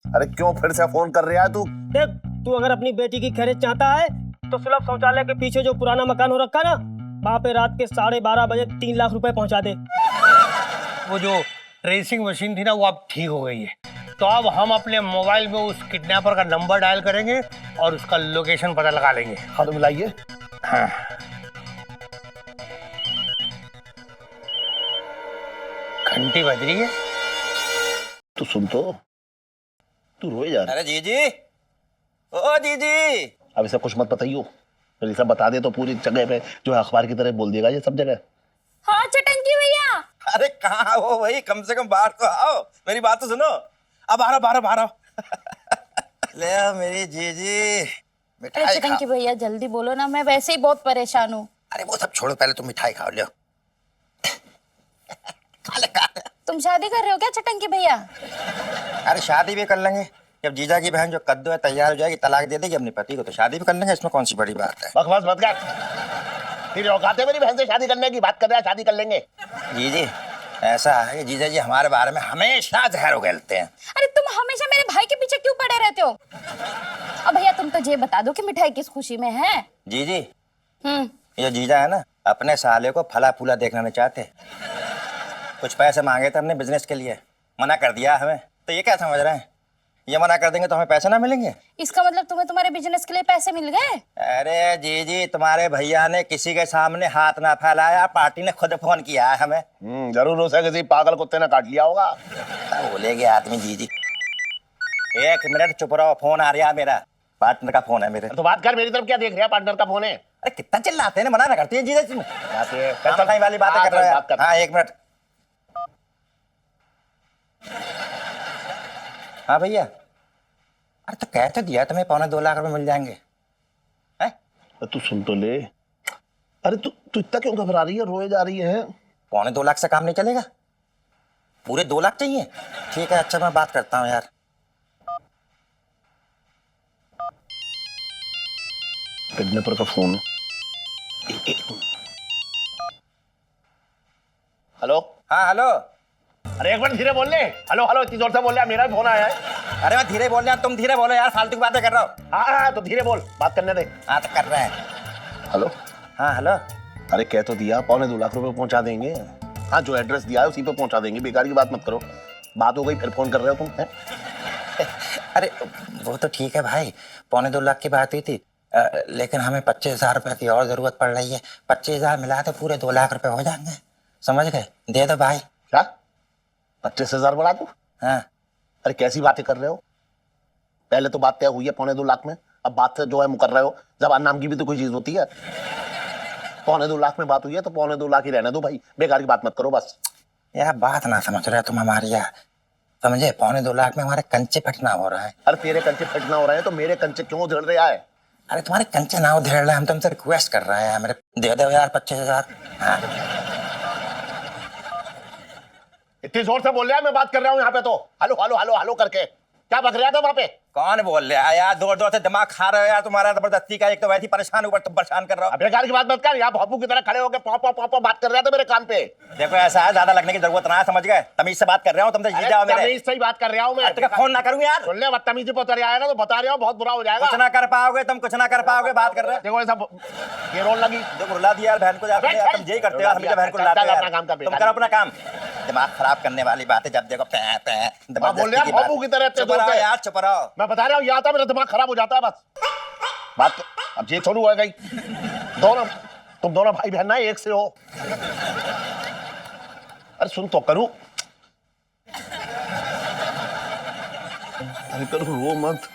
अरे क्यों फिर से फोन कर रहा है तू? देख, तू अगर अपनी बेटी की खैरियत चाहता है तो सुलभ शौचालय के पीछे जो पुराना मकान हो रखा ना, वहाँ पे रात के 12:30 बजे 3 लाख रुपए पहुँचा दे। वो जो ट्रेसिंग मशीन थी ना, वो अब ठीक हो गई है। तो अब हम अपने मोबाइल में उस किडनैपर का नंबर डायल करेंगे और उसका लोकेशन पता लगा लेंगे। हाँ तो मिलाइए। हाँ। घंटी बज रही है। तू सुन तो, तू रोए जा रहा है। अरे जीजी, ओ जीजी। अब इसे कुछ मत बताइयो, फिर इसे बता दे तो पूरी जगह पे जो है अखबार की तरह बोल देगा ये सब जगह। हाँ चटंकी भैया। अरे कहाँ हो भाई, कम से कम बाहर तो आओ, मेरी बात तो सुनो। अब आ रहा बाहर आओ। ले आओ मेरी जीजी, अरे मिठाई चटंकी खाओ। भैया जल्दी बोलो ना, मैं वैसे ही बहुत परेशान हूँ। अरे वो सब छोड़ो, पहले तुम मिठाई खाओ, ले। खा ले। तुम शादी कर रहे हो क्या चटंकी भैया? अरे शादी भी कर लेंगे, जब जीजा की बहन जो कद्दू है तैयार हो जाएगी, तलाक दे देगी अपने पति को, तो शादी भी कर लेंगे, इसमें कौन सी बड़ी बात है। बकवास मत कर, तेरी औकात है मेरी बहन से शादी करने की? बात कर रहा है शादी कर लेंगे। जीजी ऐसा है कि जीजा जी हमारे बारे में हमेशा जहर उगलते हैं। अरे तुम हमेशा मेरे भाई के पीछे क्यों पड़े रहते हो? अब भैया तुम तो ये बता दो कि मिठाई किस खुशी में है? जीजी हम्म। ये जीजा है ना, अपने साले को फला फूला देखना नहीं चाहते। कुछ पैसे मांगे थे हमने बिजनेस के लिए, मना कर दिया हमें। तो ये क्या समझ रहे हैं, ये मना कर देंगे तो हमें पैसे ना मिलेंगे? इसका मतलब तुम्हें तुम्हारे बिजनेस के लिए पैसे मिल गए? अरे जीजी, तुम्हारे भैया ने किसी के सामने हाथ ना फैलाया, पार्टी ने खुद फोन किया है हमें। जरूर उसे किसी पागल कुत्ते ने काट लिया होगा। बोलेगे आदमी। जीजी 1 मिनट चुप रहो, फोन आ रहा है मेरा, पार्टनर का फोन है मेरे। तो बात कर, मेरी तरफ क्या देख रहा है? पार्टनर का फोन है। अरे कितना चिल्लाते हैं, मना ना करती है जीजा जी। चल वाली बातें कर रहे हैं। हाँ 1 मिनट। हाँ भैया, अरे तो कह तो दिया तुम्हें 2.25 लाख रुपए मिल जाएंगे। हैं? तू सुन तो ले। अरे तू इतना क्यों घबरा रही है, रोए जा रही है? 2.25 लाख से काम नहीं चलेगा, पूरे 2 लाख चाहिए। ठीक है, अच्छा मैं बात करता हूँ यार। किडनैपर का फोन। हेलो। हाँ हेलो। अरे एक बार धीरे बोल ले। हेलो हेलो इतनी जोर से बोल रहा है, मेरा भी फोन आया है। अरे मैं धीरे बोल रहा हूँ, तुम धीरे बोलो यार, फालतू की बातें कर रहा हो। हाँ तो धीरे बोल, बात करने दे। हाँ तो कर रहे हैं। हेलो। हाँ हेलो। अरे कह तो दिया 2.25 लाख रुपए पहुंचा देंगे। हाँ जो एड्रेस दिया है उसी पे पहुंचा देंगे, बेकार की बात मत करो। बात हो गई फिर फोन कर रहे हो तुम हैं? अरे वो तो ठीक है भाई, 2.25 लाख की बात हुई थी, लेकिन हमें 25,000 रुपए की और जरूरत पड़ रही है। 25,000 मिला तो पूरे 2 लाख रुपए हो जाएंगे, समझ गए? दे दो भाई। क्या 25,000 बढ़ा दूं? हाँ। अरे कैसी बातें कर रहे हो? पहले तो बात तय हुई है 2.25 लाख में, अब बात जो है मुकर रहे हो। जबान नाम की भी तो कोई चीज होती है। 2.25 लाख में बात हुई है तो 2.25 लाख ही रहने दो भाई, बेकार की बात मत करो बस। यार बात ना समझ रहे हो तुम हमारी यार, समझे? 2.25 लाख में हमारे कंचे फटना हो रहा है। अरे तेरे कंचे फटना हो रहे हैं तो मेरे कंचे क्यों उधड़ रहा है? अरे तुम्हारे कंचे ना उधेड़ रहे, हम तुमसे रिक्वेस्ट कर रहे हैं, मेरे दे दो यार 25,000। हाँ इतनी जोर से बोल रहा है, मैं बात कर रहा हूँ यहाँ पे तो। हेलो हेलो हेलो हेलो करके क्या बक रहा था वहाँ पे? कौन बोल रहा है यार? दूर दूर से दिमाग खा रहे हो यार, तुम्हारा जबरदस्ती का। एक तो वैसे ही परेशान, ऊपर तुम परेशान कर रहे हो। अब बेकार की बात मत कर, यहाँ भौपू की तरह खड़े होकर पॉप पॉप पॉप बात कर रहा था मेरे कान पे। देखो ऐसा है, ज्यादा लगने की जरूरत ना है, समझ गए? तमीज से बात कर रहा हूँ, तुमसे जी जाओ मेरे। तमीज से ही बात कर रहा हूँ मैं। तो फोन ना करूँ यार? सुन ले, बदतमीजी पे उतर आया ना तो बता रहा हूँ, बहुत बुरा हो जाएगा। कुछ ना कर पाओगे तुम, कुछ ना कर पाओगे, बात कर रहे हो। देखो ऐसा ये रोल लगी, देखो रुला दिया यार बहन को, जाके तुम यही करते हो, हमेशा बहन को रुलाते हो यार। तुम करो अपना काम, दिमाग खराब करने वाली बातें जब देखो बोल रहा भौपू की तरह। चुप रहो यार, चुप रहो। मैं बता रहा हूँ, यहाँ था मेरा दिमाग खराब हो जाता है बस। बात अब ये छोड़ू हो गई। दोनों तुम दोनों भाई बहन ना एक से हो। अरे सुन तो करूं, अरे करूं, रो मत।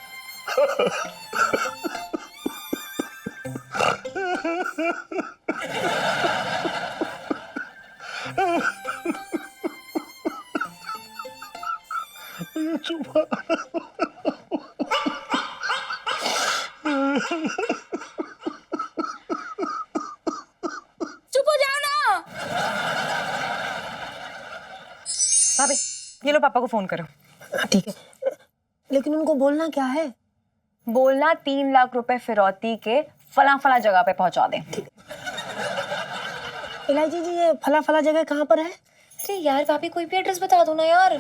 चुप चुप हो जाओ ना। भाभी ये लो, पापा को फोन करो। ठीक है, लेकिन उनको बोलना क्या है? बोलना 3 लाख रुपए फिरौती के फला फला जगह पे पहुंचा दें। इलायची जी, ये फला फला जगह कहाँ पर है? अरे यार भाभी कोई भी एड्रेस बता दो ना यार।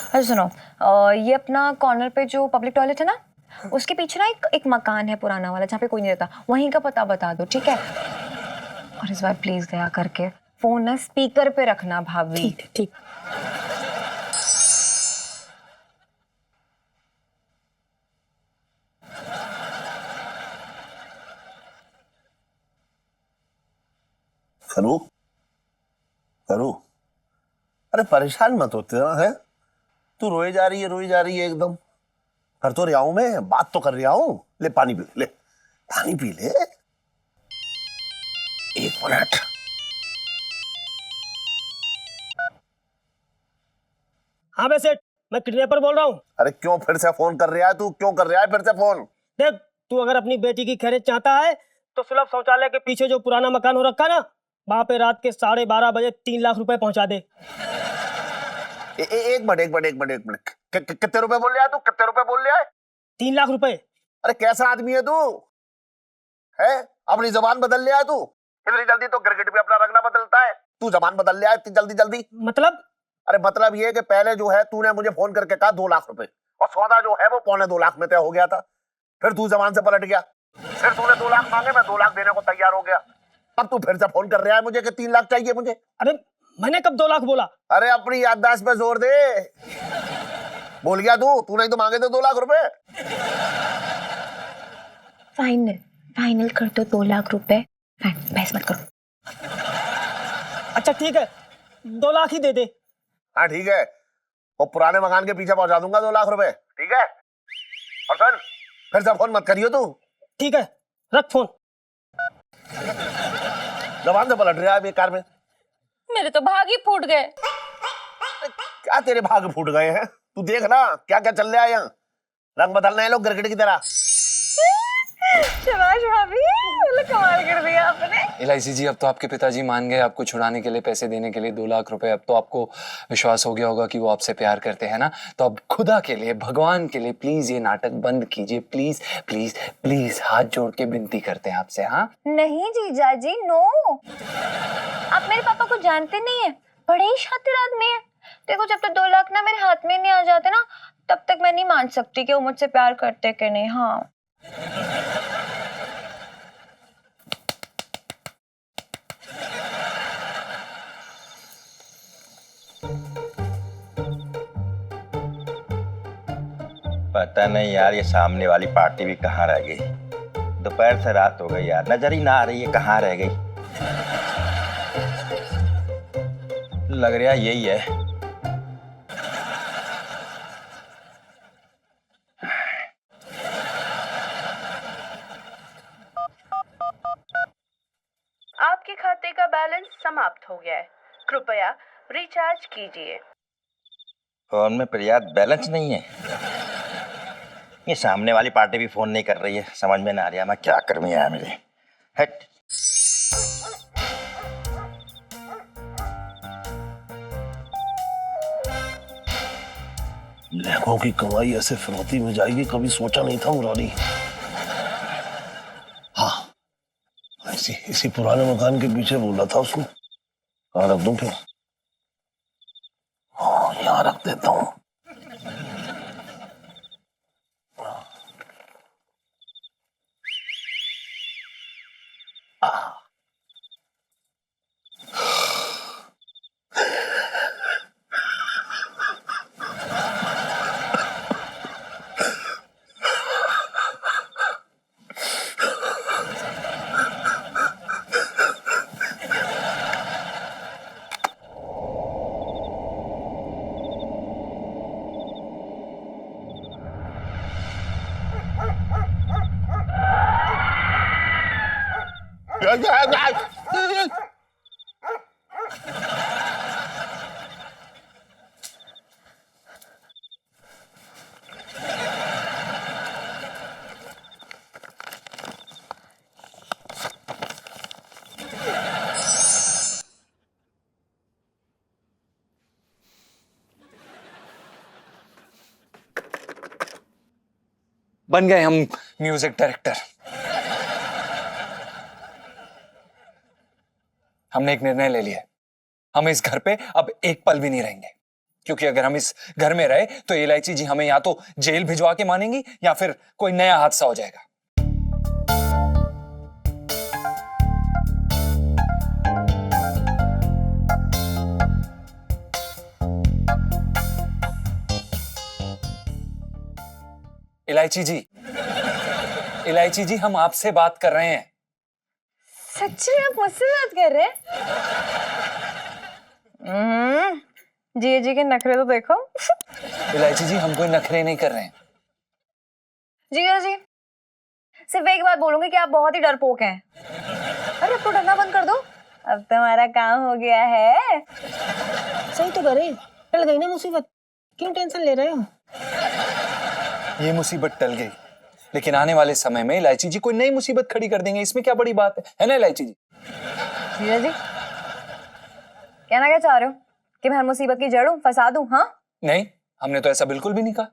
अच्छा सुनो, ये अपना कॉर्नर पे जो पब्लिक टॉयलेट है ना, उसके पीछे ना एक मकान है पुराना वाला जहाँ पे कोई नहीं रहता, वहीं का पता बता दो, ठीक है? और इस बार प्लीज दया करके फोन ना स्पीकर पे रखना भाभी। ठीक ठीक। करूँ करूँ? अरे परेशान मत होते है, तू रोई जा रही है एकदम। कर तो रहा हूं मैं, बात तो कर रहा हूं। ले पानी पी ले, पानी पी ले। 1 मिनट। हाँ बे सेठ, मैं किडनैपर बोल रहा हूँ। अरे क्यों फिर से फोन कर रहा है तू? क्यों कर रहा है फिर से फोन? देख, तू अगर अपनी बेटी की खैरियत चाहता है तो सुलभ शौचालय के पीछे जो पुराना मकान हो रखा ना, वहां पे रात के 12:30 बजे 3 लाख रुपए पहुंचा दे। एक मिनट। कितने रुपए बोल रहा है तू? कितने रुपए बोल रहा है? 3 लाख रुपए। अरे कैसा आदमी है तू? है अपनी जबान बदल लिया है तू? इतनी जल्दी तो गिरगिट भी अपना रंग ना बदलता है, तू जबान बदल लिया है इतनी जल्दी। मतलब? अरे मतलब ये कि पहले जो है तूने मुझे फोन करके कहा 2 लाख रुपए, और सौदा जो है वो 2.25 लाख में तय हो गया था। फिर तू जबान से पलट गया, फिर तूने 2 लाख मांगे, मैं 2 लाख देने को तैयार हो गया। अब तू फिर से फोन कर रहा है मुझे कि 3 लाख चाहिए मुझे। अरे मैंने कब 2 लाख बोला? अरे अपनी याददाश्त पे जोर दे। बोल गया तू नहीं तो मांगे थे 2 लाख रुपए। फाइनल कर दो 2 लाख रुपए, बहस मत करो। अच्छा ठीक है, 2 लाख ही दे दे। हाँ ठीक है, वो पुराने मकान के पीछे पहुंचा दूंगा 2 लाख रुपए, ठीक है? और सुन, फिर से फोन मत करियो तू। ठीक है, रख फोन। जबान से पलट रहा है बेकार में। मेरे तो भाग ही फूट गए। क्या तेरे भाग फूट गए हैं? तू देख ना क्या क्या चल रहा है यहाँ। रंग बदलना है लोग गिरगिट की तरह। शाबाश भाभी, मतलब कमाल कर दिया आपने। एलआईसी जी, अब तो आपके पिताजी मान गए आपको छुड़ाने के लिए, पैसे देने के लिए 2 लाख रुपए। अब तो आपको विश्वास हो गया होगा कि वो आपसे प्यार करते हैं ना। तो अब खुदा के लिए, भगवान के लिए प्लीज ये नाटक बंद कीजिए, प्लीज प्लीज प्लीज, हाथ जोड़ के विनती करते हैं आपसे। हाँ नहीं जीजा जी, नो, आप मेरे पापा को जानते नहीं है, बड़े ही शातिर आदमी है। देखो जब तक 2 लाख ना मेरे हाथ में नहीं आ जाते ना, तब तक मैं नहीं मान सकती कि वो मुझसे प्यार करते कि नहीं। हाँ पता नहीं यार, ये सामने वाली पार्टी भी कहाँ रह गई। दोपहर से रात हो गई यार, नजर ही ना आ रही है कहाँ रह गई। लग रहा यही है। आपके खाते का बैलेंस समाप्त हो गया है, कृपया रिचार्ज कीजिए। फोन में पर्याप्त बैलेंस नहीं है। ये सामने वाली पार्टी भी फोन नहीं कर रही है, समझ में ना आ रहा मैं क्या करूं यार मेरे। हट। लहंगों की कमाई ऐसे फिरौती में जाएगी, कभी सोचा नहीं था मुरारी। हाँ, इसी पुराने मकान के पीछे बोला था उसने। कहाँ रख दूं फिर? हाँ, यहाँ रख देता हूँ। बन गए हम म्यूजिक डायरेक्टर। हमने एक निर्णय ले लिया है, हम इस घर पे अब एक पल भी नहीं रहेंगे। क्योंकि अगर हम इस घर में रहे तो इलायची जी हमें या तो जेल भिजवा के मानेंगी या फिर कोई नया हादसा हो जाएगा। इलायची जी हम आपसे बात कर रहे हैं। सच्ची में आप मुझसे बात कर रहे हैं? जी जी के नखरे तो देखो। इलायची जी हम कोई नखरे नहीं कर रहे हैं। जिया जी, सिर्फ एक बात बोलूंगी कि आप बहुत ही डरपोक हैं। अरे अब तो डरना बंद कर दो, अब तो हमारा काम हो गया है। सही तो करे, टल गई ना मुसीबत, क्यों टेंशन ले रहे हो? ये मुसीबत टल गई, लेकिन आने वाले समय में इलायची जी कोई नई मुसीबत खड़ी कर देंगे, इसमें क्या बड़ी बात है ना इलायची जी? जिया जी, कहना क्या चाह रहे हो कि मैं हर मुसीबत की जड़ हूं, फसाद हूं? हाँ नहीं, हमने तो ऐसा बिल्कुल भी नहीं कहा।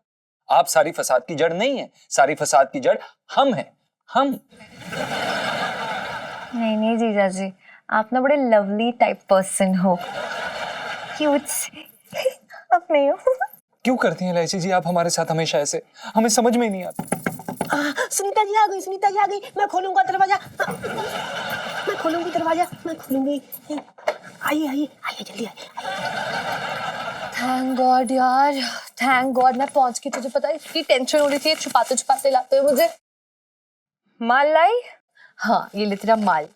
आप सारी फसाद की जड़ नहीं है, सारी फसाद की जड़ हम हैं, हम। नहीं नहीं जीजा जी, आप ना बड़े लवली टाइप पर्सन हो, क्यूट से। आप नहीं हो। क्यों करती हैं इलायची जी आप हमारे साथ हमेशा ऐसे? हमें समझ में ही नहीं आता। सुनीता जी आ गई, सुनीता जी आ गई। मैं खोलूंगा दरवाजा, मैं खोलूंगी दरवाजा, मैं खोलूंगी। आइए आइए आइए, जल्दी आइए। थैंक गॉड यार, थैंक गॉड मैं पहुंच गई। तुझे पता है इतनी टेंशन हो रही थी, छुपाते छुपाते लाते हुए मुझे। माल लाई? हाँ ये ले तेरा माल।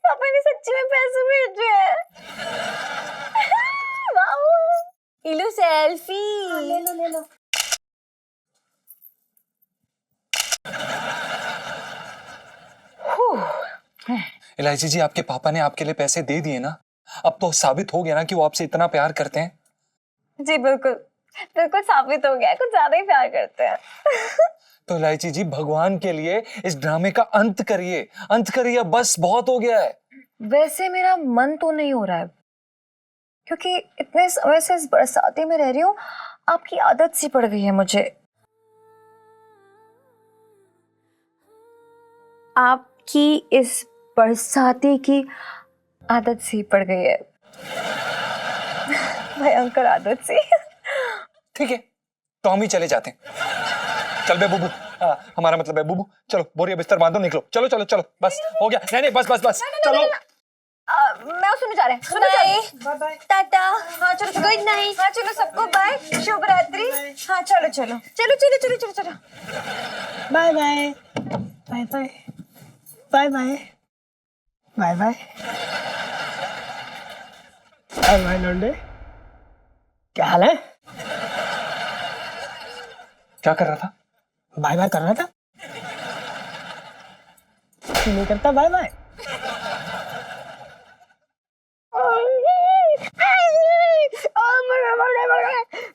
पापा ने सच्ची में पैसे भेजे हैं। वाओ, लो सेल्फी। ले लो ले लो। इलायची जी आपके पापा ने आपके लिए पैसे दे दिए ना, अब तो साबित हो गया ना कि वो आपसे इतना प्यार करते हैं। जी बिल्कुल बिल्कुल साबित हो गया है, कुछ ज्यादा ही प्यार करते हैं। तो इलायची जी भगवान के लिए इस ड्रामे का अंत करिए, अंत करिए, बस बहुत हो गया है। वैसे मेरा मन तो नहीं हो रहा है, क्योंकि इतने समय से इस बरसाती में रह रही हूँ, आपकी आदत सी पड़ गई है मुझे। आपकी इस बरसाती की आदत सी पड़ गई है, भयंकर आदत सी। ठीक है, तो हम ही चले जाते हैं। चल बे बुबू, हमारा मतलब है बुबू, चलो बोरिया बिस्तर बांधो, निकलो, चलो चलो चलो, बस हो गया। नहीं नहीं बस बस बस, चलो। मैं सुनने जा रहे हैं, सुनने जा रहे हैं। बाय बाय, टाटा। हाँ चलो, गुड नाइट। हाँ चलो सबको बाय, शुभ रात्रि। हाँ चलो चलो चलो चलो चलो चलो चलो। Bye bye bye bye bye bye bye bye bye bye लौंडे, क्या हाल है? क्या कर रहा था? बाय बाय कर रहा था। क्यों नहीं करता बाय बाय?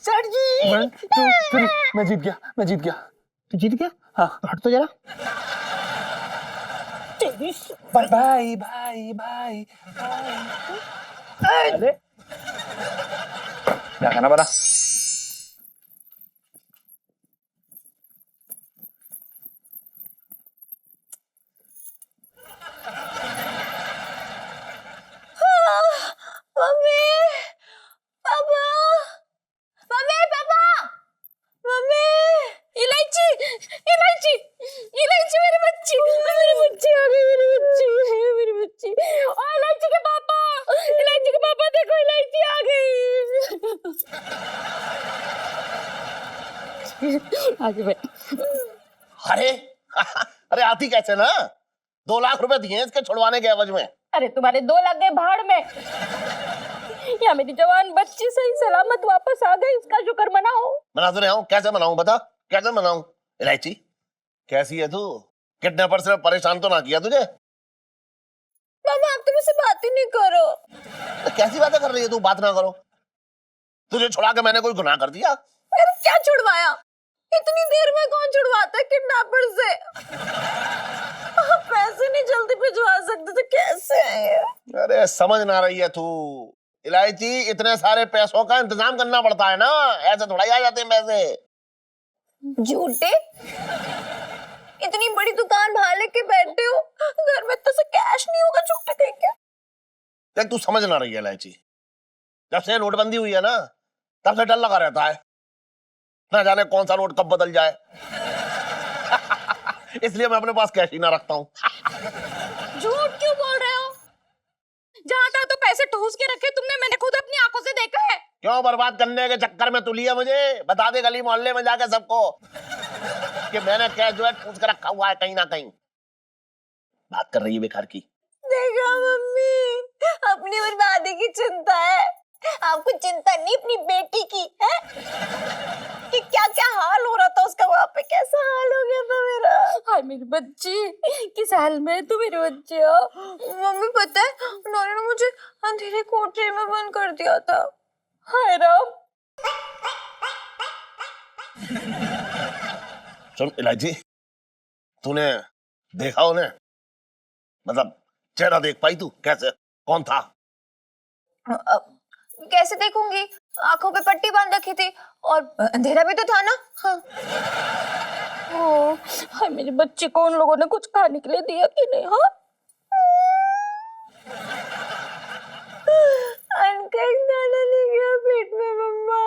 सर जी, 1 2 3, मैं जीत गया, मैं जीत गया। तू जीत गया? हाँ, हट तो जरा। Bye bye bye bye. अरे क्या खाना बना? मम्मी, पापा, मम्मी, पापा, मम्मी। इलायची इलायची इलायची, मेरी बच्ची, मेरी बच्ची आ गई, मेरी बच्ची, मेरी बच्ची। ओ इलायची के पापा, इलायची के पापा देखो, इलायची आ गई। आगे बैठ। अरे अरे आती कैसे ना, 2 लाख रुपए दिए इसके छुड़वाने के एवज में। अरे तुम्हारे 2 लाख गए भाड़ में, या मेरी जवान बच्ची सही सलामत वापस आ गई, इसका शुक्र मनाओ। मना तो रहा हूँ, कैसे मनाऊं बता, कैसे मनाऊं? इलायची कैसी है तू? किडनैपर से परेशान तो ना किया तुझे? पापा आप तो मुझसे बात ही नहीं करो। तो कैसी बातें कर रही है तू? बात ना करो, तुझे छुड़ा के मैंने कोई गुनाह कर दिया? अरे क्या छुड़वाया? इतनी देर में कौन छुड़वाता है किडनैपर से? आप पैसे नहीं जल्दी भिजवा सकते तो कैसे आए? अरे समझ ना रही है तू इलायची, इतने सारे पैसों का इंतजाम करना पड़ता है ना, ऐसे थोड़ा ही आ जाते हैं पैसे। झूठे इतनी बड़ी दुकान बाहर लेके बैठे हो, घर में तो से कैश नहीं होगा चुपटे कहीं क्या? देख तू समझ ना रही है इलायची, जब से नोटबंदी हुई है ना तब से डर लगा रहता है, ना जाने कौन सा नोट कब बदल जाए। इसलिए मैं अपने पास कैश ही ना रखता हूँ। झूठ क्यों बोल रहे हो? जहाँ तक तो पैसे ठूस के रखे तुमने, मैंने खुद अपनी आंखों से देखा है। क्यों बर्बाद करने के चक्कर में तुली है मुझे? बता दे गली मोहल्ले में जाके सबको कि मैंने कैश जो है ठूस के रखा हुआ है कहीं ना कहीं। बात कर रही है बेकार की। देखा मम्मी, अपनी बर्बादी की चिंता है, आपको चिंता नहीं अपनी बेटी की है कि क्या क्या हाल हो रहा था उसका, वहां पे कैसा हाल हो गया था मेरा। हाय मेरी बच्ची, किस हाल में तू मेरी बच्ची हो? मम्मी पता है उन्होंने ना मुझे अंधेरे कोठरी में बंद कर दिया था। हाय राम। सुन इलायची, तूने देखा उन्हें? मतलब चेहरा देख पाई तू? कैसे, कौन था? कैसे देखूंगी, आंखों पे पट्टी बांध रखी थी और अंधेरा भी तो था ना। हाँ। हाय मेरी बच्ची को उन लोगों ने कुछ खाने के लिए दिया कि नहीं? हाँ, अनका एक दाना नहीं गया पेट में मम्मा।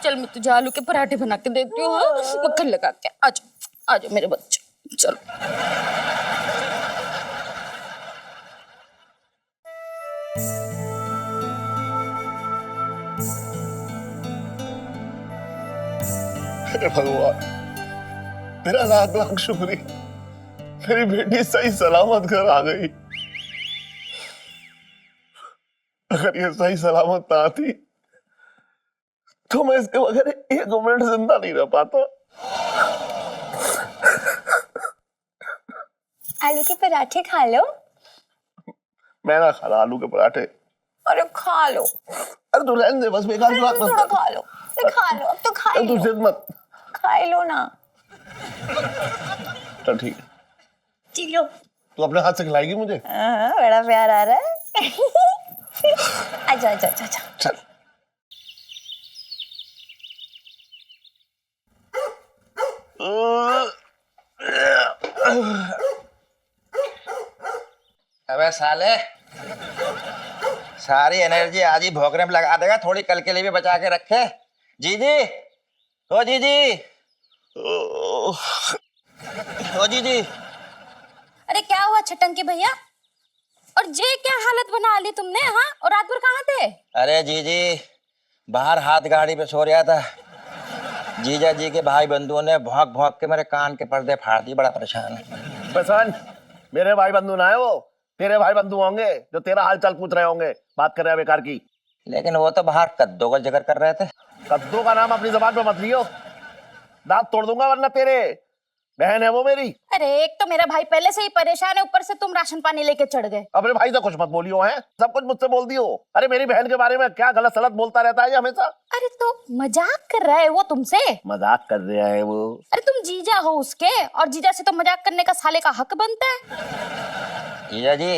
चल मैं तुझे आलू के पराठे बना के देती हूँ, हाँ? मक्खन लगा के। आजा आजा मेरे बच्चे, चलो। हे भगवान, तेरा लाख लाख शुक्रिया, मेरी बेटी सही सलामत घर आ गई। अगर ये सही सलामत ना आती तो मैं इसके बगैर एक मिनट जिंदा नहीं रह पाता। आलू के पराठे खा लो। मैं ना खा रहा आलू के पराठे। अरे खा लो। अरे तू रहने दे, बस बेकार की बात मत थोड़ा कर। खा लो, खा लो, अब तो खा ही तू लो। जिद मत। खा लो ना। चल ठीक है, चिलो। तू अपने हाथ से खिलाएगी मुझे? हाँ, बड़ा प्यार आ रहा है। आजा आजा आजा आजा। चल। अबे साले, सारी एनर्जी आज ही भौंकने में लगा देगा, थोड़ी कल के लिए भी बचा के रखे। जीजी, ओ जीजी, ओ जीजी। अरे क्या हुआ छटंकी भैया? और ये क्या हालत बना ली तुमने? हाँ, और रात भर कहाँ थे? अरे जीजी, बाहर हाथ गाड़ी पे सो रहा था, जीजा जी के भाई बंधुओं ने भौंक भौंक के मेरे कान के पर्दे फाड़ दिए, बड़ा परेशान है। पहचान, मेरे भाई बंधु ना है वो, तेरे भाई बंधु होंगे जो तेरा हाल चाल पूछ रहे होंगे। बात कर रहे हैं बेकार की। लेकिन वो तो बाहर कद्दू का जिक्र कर रहे थे। कद्दू का नाम अपनी जबान पे मत लियो, दांत तोड़ दूंगा वरना तेरे। बहन है वो मेरी। अरे एक तो मेरा भाई पहले से ही परेशान है, ऊपर से तुम राशन पानी लेके चढ़ गए। अपने भाई से कुछ मत बोलियो, है सब कुछ मुझसे बोल दियो। अरे मेरी बहन के बारे में क्या गलत सलत बोलता रहता है ये हमेशा। अरे तो मजाक कर रहा है वो तुमसे। मजाक कर रहा है वो? अरे तुम जीजा हो उसके, और जीजा से तो मजाक करने का साले का हक बनता है। जीजा जी,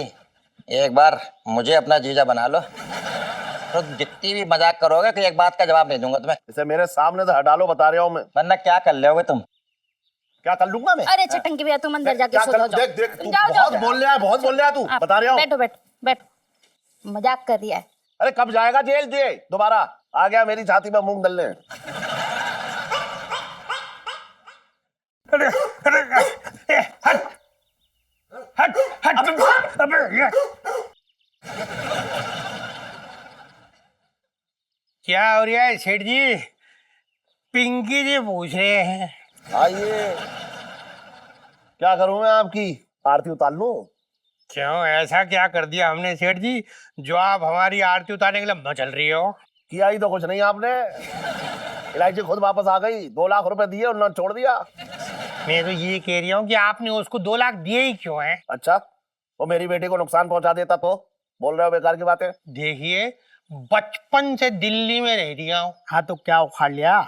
एक बार मुझे अपना जीजा बना लो, तो जितनी भी मजाक करोगे कि एक बात का जवाब नहीं दूंगा तुम्हें। इसे मेरे सामने से हटा लो, बता रहा हूँ मैं। वरना क्या कर लोगे तुम? क्या कर लूंगा मैं? अरे चटंकी भैया तुम अंदर जाके क्या सो कर- जाओ। देख देख, तू जाओ, बहुत जाओ। बोल रहा है, बहुत बोल रहा है तू। आप बता रहा हूँ। बैठो बैठो बैठो, मजाक कर रही है। अरे कब जाएगा जेल जे? दोबारा आ गया मेरी छाती में मूंग दलने। अरे अरे ए, हट हट हट। अबे ये क्या हो रहा है सेठ जी? पिंकी जी पूछ रहे हैं। आइए, क्या करूं मैं आपकी? आरती उतार लूं? क्यों, ऐसा क्या कर दिया हमने सेठ जी जो आप हमारी आरती उतारने के लिए मचल रही हो? किया ही तो कुछ नहीं आपने। इलायची खुद वापस आ गई, 2 लाख रुपए दिए, उन्होंने छोड़ दिया। मैं तो ये कह रही हूँ कि आपने उसको 2 लाख दिए ही क्यों हैं? अच्छा, वो मेरी बेटी को नुकसान पहुंचा देता तो? बोल रहे हो बेकार की बातें। देखिए, बचपन से दिल्ली में रह रही हूँ। हाँ तो क्या उखाड़ लिया?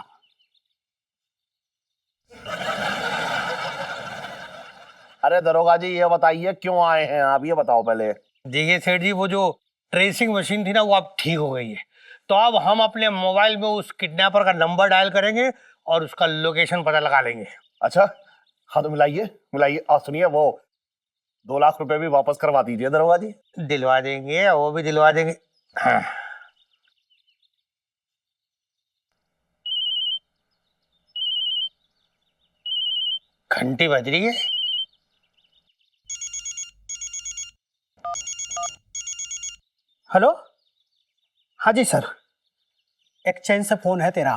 अरे दरोगा जी, ये बताइए क्यों आए हैं आप, ये बताओ पहले। देखिए सेठ जी, वो जो ट्रेसिंग मशीन थी ना वो अब ठीक हो गई है, तो अब हम अपने मोबाइल में उस किडनैपर का नंबर डायल करेंगे और उसका लोकेशन पता लगा लेंगे। अच्छा हाँ तो मिलाइए मिलाइए। और सुनिए वो 2 लाख रुपए भी वापस करवा दीजिए दरोगा जी। दिलवा देंगे, वो भी दिलवा देंगे। हाँ। घंटी बज रही है। हेलो, हाँ जी सर, एक्सचेंज से फोन है तेरा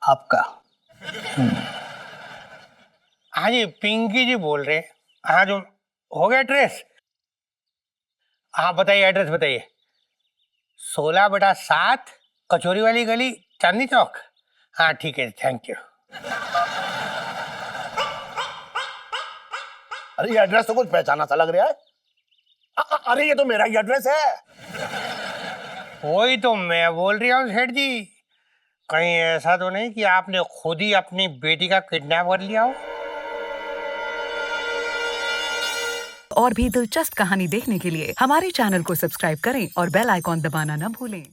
आपका। हाँ जी, पिंकी जी बोल रहे। हाँ जो हो गया एड्रेस। हाँ बताइए, एड्रेस बताइए। 16/7 कचौरी वाली गली, चांदनी चौक। हाँ ठीक है, थैंक यू। अरे ये एड्रेस तो कुछ पहचाना सा लग रहा है। अरे ये तो मेरा ही एड्रेस है। वही तो मैं बोल रहा हूँ सेठ जी, कहीं ऐसा तो नहीं कि आपने खुद ही अपनी बेटी का किडनैप कर लिया हो। और भी दिलचस्प कहानी देखने के लिए हमारे चैनल को सब्सक्राइब करें और बेल आइकॉन दबाना न भूलें।